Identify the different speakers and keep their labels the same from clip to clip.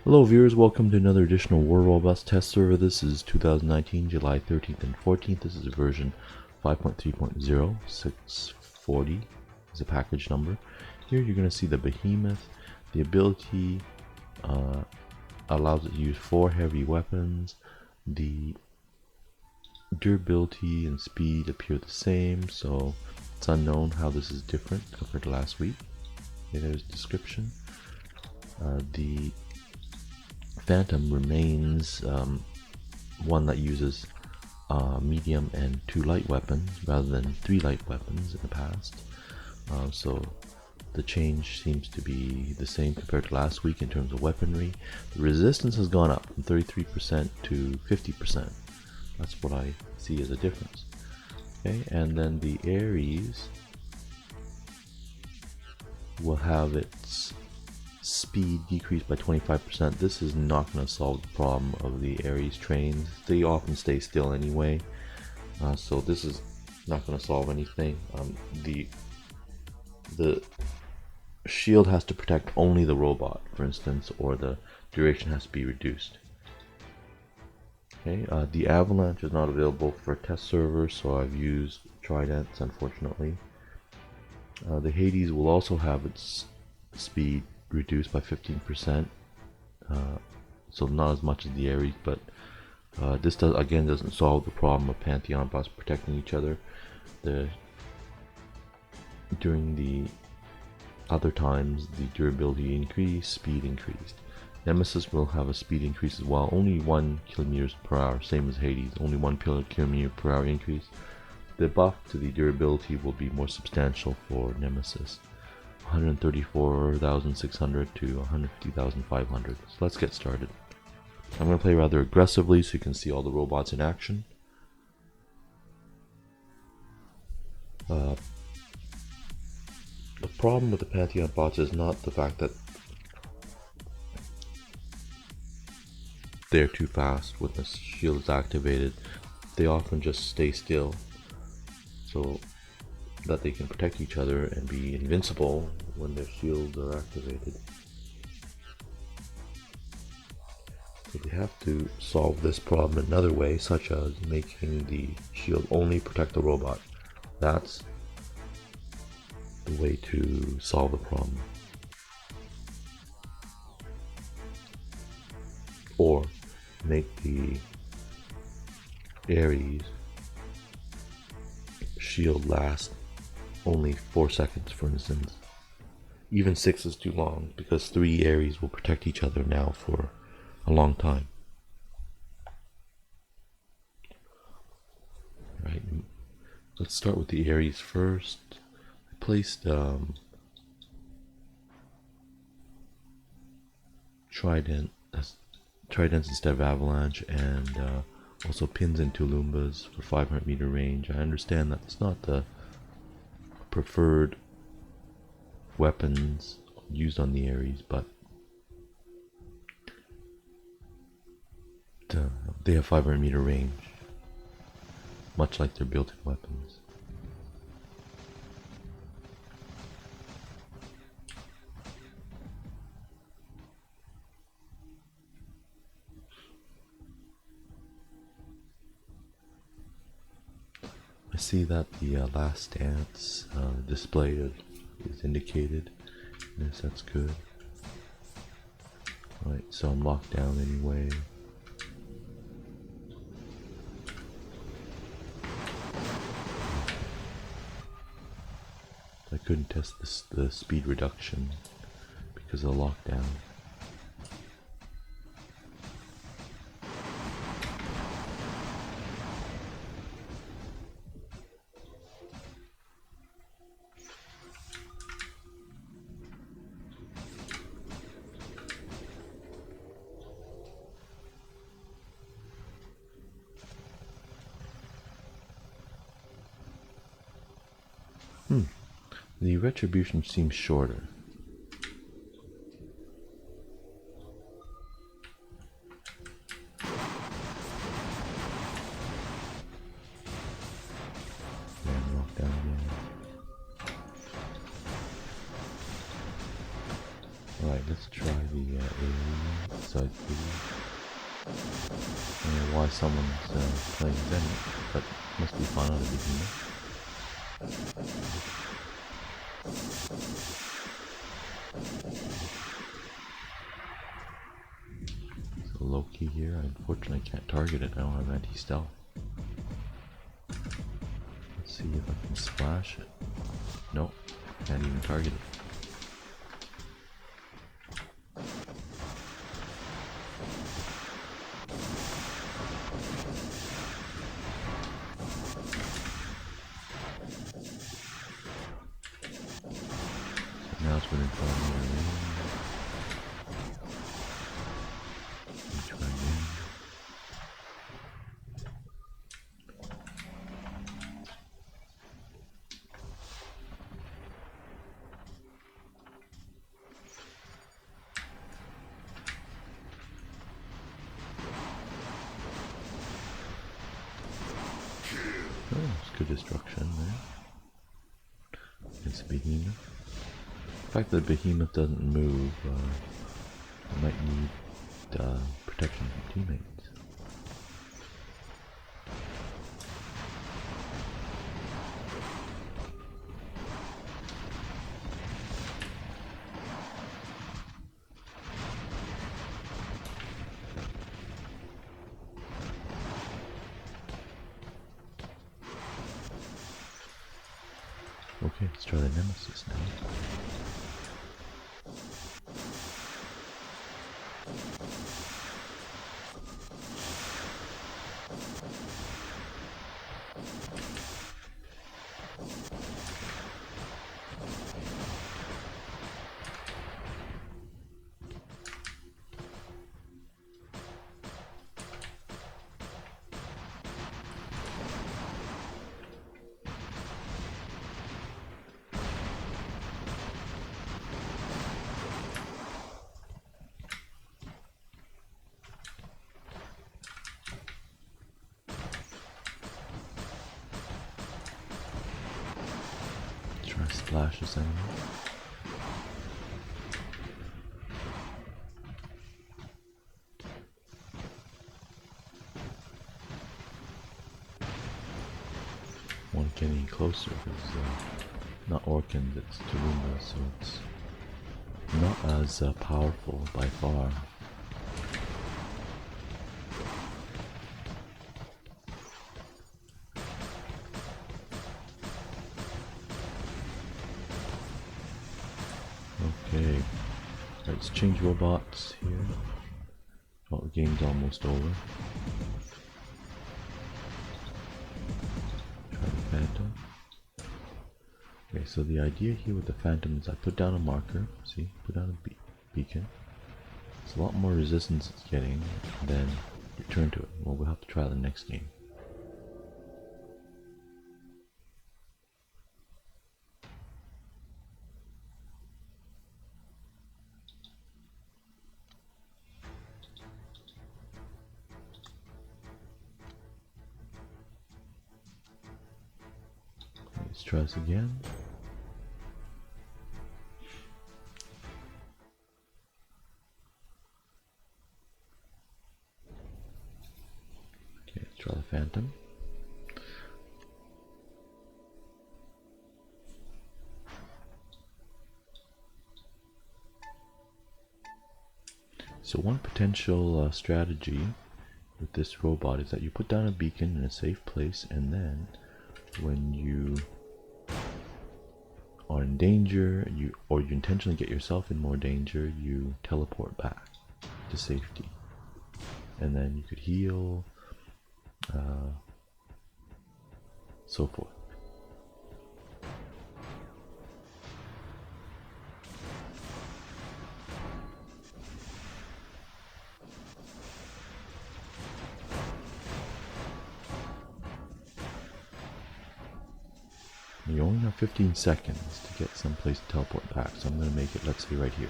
Speaker 1: Hello viewers, welcome to another edition of War Robots Test Server. This is 2019, July 13th and 14th. This is version 5.3.0, 640 is the package number. Here you're going to see the Behemoth. The ability allows it to use 4 heavy weapons. The durability and speed appear the same, so it's unknown how this is different compared to last week. Okay, there's description. The Phantom remains one that uses medium and 2 light weapons rather than 3 light weapons in the past. So the change seems to be the same compared to last week in terms of weaponry. The resistance has gone up from 33% to 50%. That's what I see as a difference. Okay, and then the Ares will have its speed decreased by 25%. This is not going to solve the problem of the Ares trains. They often stay still anyway, so this is not going to solve anything. The shield has to protect only the robot, for instance, or the duration has to be reduced. Okay, the Avalanche is not available for test servers, so I've used Tridents, unfortunately. The Hades will also have its speed reduced by 15%, so not as much as the Ares, but this doesn't solve the problem of Pantheon bots protecting each other. During the other times, the durability increased, speed increased. Nemesis will have a speed increase as well, only 1 km/h, same as Hades, only 1 km/h increase. The buff to the durability will be more substantial for Nemesis, 134,600 to 150,500. So let's get started. I'm going to play rather aggressively so you can see all the robots in action. The problem with the Pantheon bots is not the fact that they're too fast when the shield is activated. They often just stay still so that they can protect each other and be invincible when their shields are activated. So they have to solve this problem another way, such as making the shield only protect the robot. That's the way to solve the problem. Or make the Ares shield last only 4 seconds, for instance. Even 6 is too long, because 3 Ares will protect each other now for a long time. Right, let's start with the Ares first. I placed Tridents instead of Avalanche, and also pins and Tulumbas for 500-meter range. I understand that it's not the preferred weapons used on the Ares, but they have 500-meter range, much like their built-in weapons. I see that the last stance display is indicated. Yes, that's good. Alright, so I'm locked down anyway. I couldn't test the speed reduction because of the lockdown. The retribution seems shorter. And lock down again. Alright, let's try the area side view. I don't know why someone's playing Behemoth, but must be fun on a Behemoth. So low key here, I unfortunately can't target it, I don't have anti-stealth. Let's see if I can splash it. Nope, can't even target it. Now it's within 5 meter range. Try again. Oh, it's good destruction there. It's a Behemoth. The fact that the Behemoth doesn't move, I might need protection from teammates. Okay, let's try the Nemesis now. Try to splash this enemy. Won't get any closer because not Orkins, it's Tulumba, so it's not as powerful by far. Okay, let's change robots here. Oh, the game's almost over. Try the Phantom. Okay, so the idea here with the Phantom is I put down a marker, see, put down a beacon. It's a lot more resistance it's getting, and then return to it. Well, we'll have to try the next game. Let's try this again. Okay, let's try the Phantom. So one potential strategy with this robot is that you put down a beacon in a safe place, and then when you are in danger, or you intentionally get yourself in more danger, you teleport back to safety, and then you could heal, so forth. You only have 15 seconds to get someplace to teleport back, so I'm going to make it, let's say, right here.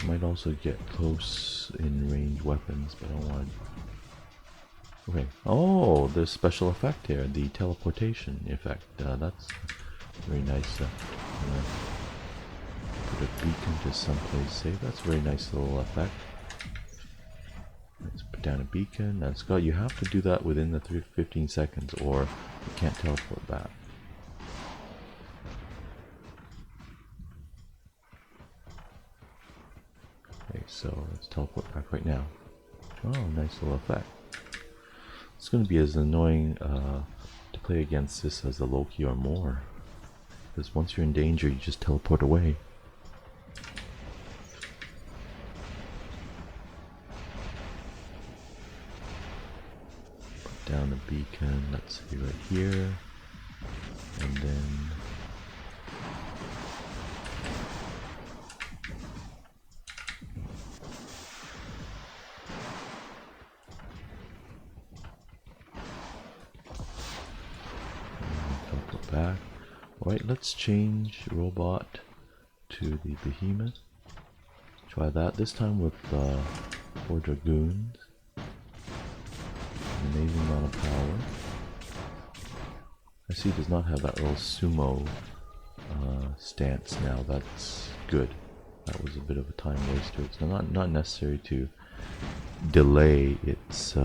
Speaker 1: You might also get close use in range weapons, but I don't want to. Okay. Oh, there's special effect here, the teleportation effect. That's very nice. Put a beacon to someplace safe. That's a very nice little effect. Let's put down a beacon. Now, Scott, you have to do that within the 15 seconds, or you can't teleport back. Okay, so let's teleport back right now. Oh, nice little effect. It's going to be as annoying to play against this as the Loki or more, because once you're in danger, you just teleport away. Put down a beacon, let's see, right here, and then teleport back. Alright, let's change robot to the Behemoth. Try that, this time with 4 Dragoons. An amazing amount of power. I see it does not have that little sumo stance now, that's good. That was a bit of a time waster. It's not necessary to delay its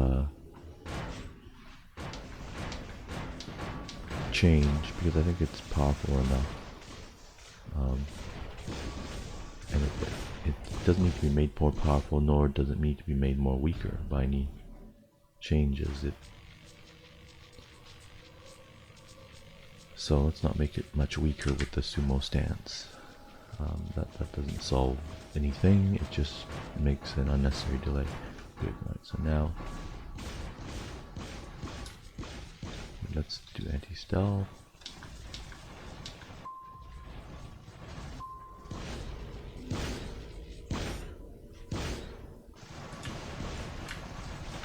Speaker 1: change, because I think it's powerful enough. And it doesn't need to be made more powerful, nor does it need to be made more weaker by any changes. So let's not make it much weaker with the sumo stance. That doesn't solve anything, it just makes an unnecessary delay. Good. Right, so now let's do anti-stealth.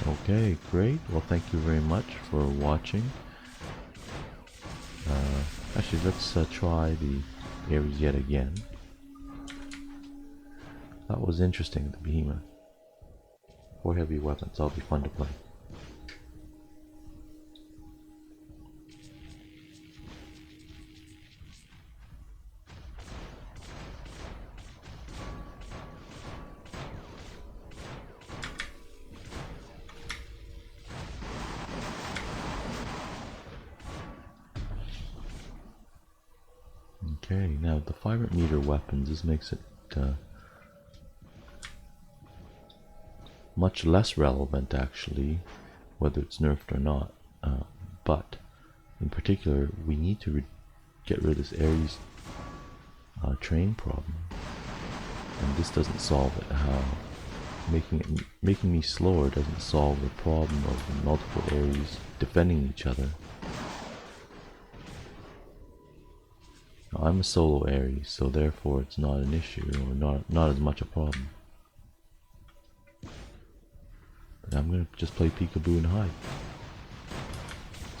Speaker 1: Okay, great. Well, thank you very much for watching. Actually, let's try the Ares yet again. That was interesting, the Behemoth. 4 heavy weapons, that'll be fun to play. Okay, now the 500 meter weapons, this makes it much less relevant actually, whether it's nerfed or not. But in particular, we need to get rid of this Ares train problem, and this doesn't solve it. How making me slower doesn't solve the problem of multiple Ares defending each other. I'm a solo Ares, so therefore it's not an issue, or not as much a problem. But I'm gonna just play peekaboo and hide.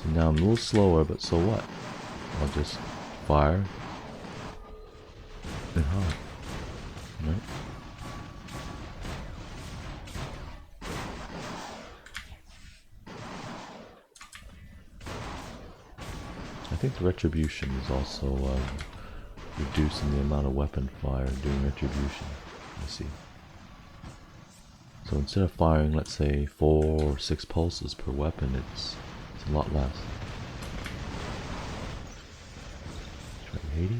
Speaker 1: So now I'm a little slower, but so what? I'll just fire and hide. Right? I think the retribution is also reducing the amount of weapon fire during retribution. Let's see. So instead of firing, let's say 4 or 6 pulses per weapon, it's a lot less. Try Hades.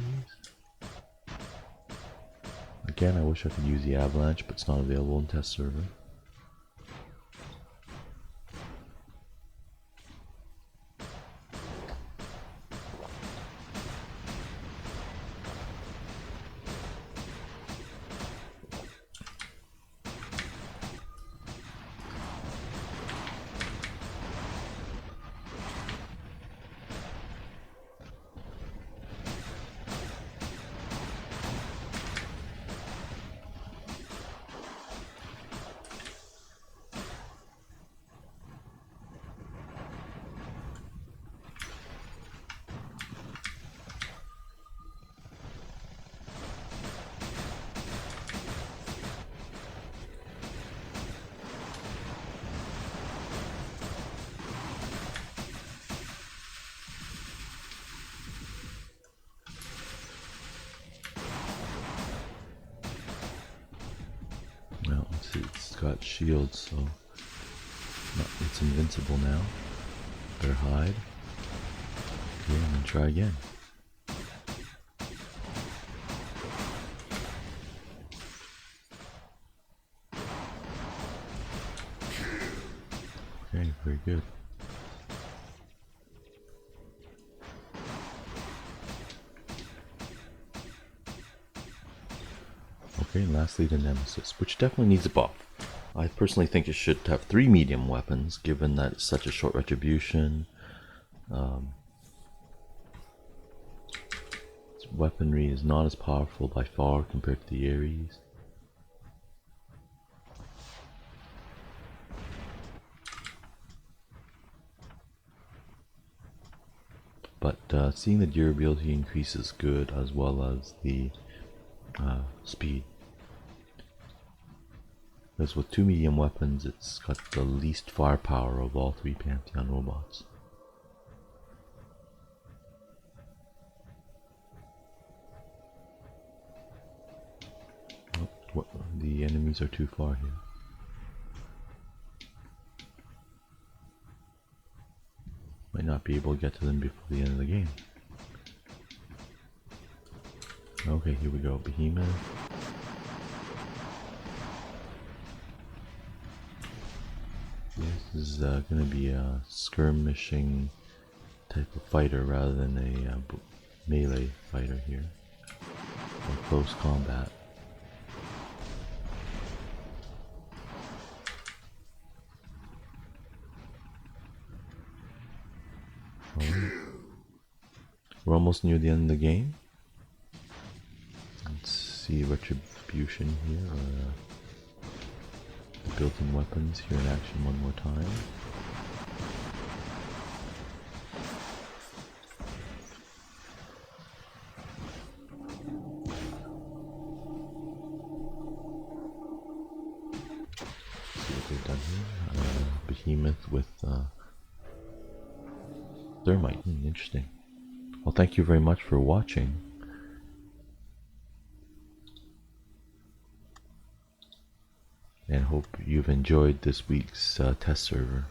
Speaker 1: Again, I wish I could use the avalanche, but it's not available in test server. got shields, so it's invincible now. Better hide. Okay, and then try again. Okay, very good. Okay, and lastly the Nemesis, which definitely needs a buff. I personally think it should have 3 medium weapons, given that it's such a short retribution. Its weaponry is not as powerful by far compared to the Ares. But seeing the durability increase is good, as well as the speed. Because with 2 medium weapons, it's got the least firepower of all 3 Pantheon robots. Oh, the enemies are too far here. Might not be able to get to them before the end of the game. Okay, here we go. Behemoth. This is going to be a skirmishing type of fighter rather than a melee fighter here. Or close combat. Alright. We're almost near the end of the game. Let's see retribution here, or built-in weapons here in action one more time. See what they've done here. Behemoth with thermite. Interesting. Well, thank you very much for watching. And hope you've enjoyed this week's test server.